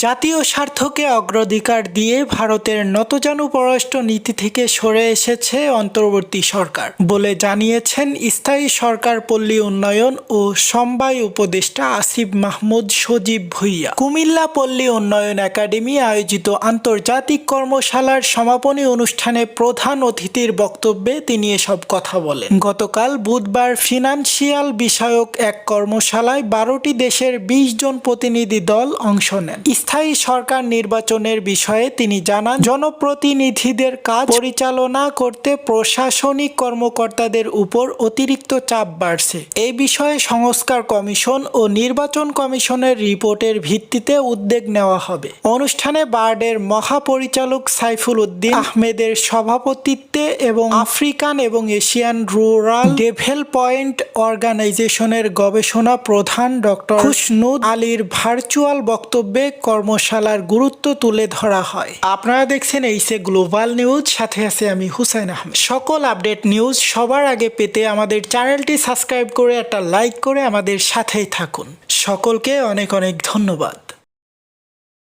জাতীয় স্বার্থকে অগ্রাধিকার দিয়ে ভারতের নতজানু পররাষ্ট্র নীতি থেকে সরে এসেছে অন্তর্বর্তী সরকার বলে জানিয়েছেন স্থায়ী সরকার পল্লী উন্নয়ন ও সমবায় উপদেষ্টা আসিফ মাহমুদ সজীব ভুঁইয়া। কুমিল্লা পল্লী উন্নয়ন একাডেমি আয়োজিত আন্তর্জাতিক কর্মশালার সমাপনী অনুষ্ঠানে প্রধান অতিথির বক্তব্যে তিনি এসব কথা বলেন। গতকাল বুধবার ফিনান্সিয়াল বিষয়ক এক কর্মশালায় 12টি দেশের 20 জন প্রতিনিধি দল অংশ নেন। স্থায়ী সরকার নির্বাচনের বিষয়ে তিনি জানান, জনপ্রতিনিধিদের কাজ পরিচালনা করতে প্রশাসনিক কর্মকর্তাদের উপর অতিরিক্ত চাপ বাড়ছে। এই বিষয়ে সংস্কার কমিশন ও নির্বাচন কমিশনের রিপোর্টের ভিত্তিতে উদ্যোগ নেওয়া হবে। অনুষ্ঠানে বার্ডের মহাপরিচালক সাইফুল উদ্দিন আহমেদের সভাপতিত্বে এবং আফ্রিকান এবং এশিয়ান রুরাল ডেভেলপমেন্ট অর্গানাইজেশনের গবেষণা প্রধান ডক্টর খুশনুদ আলীর ভার্চুয়াল বক্তব্যে কর্মশালার গুরুত্ব তুলে ধরা হয়। আপনারা দেখছেন এইসে গ্লোবাল নিউজ, সাথে আছে আমি হুসাইন আহমেদ। সকল আপডেট নিউজ সবার আগে পেতে আমাদের চ্যানেলটি সাবস্ক্রাইব করে একটা লাইক করে আমাদের সাথেই থাকুন। সকলকে অনেক অনেক ধন্যবাদ।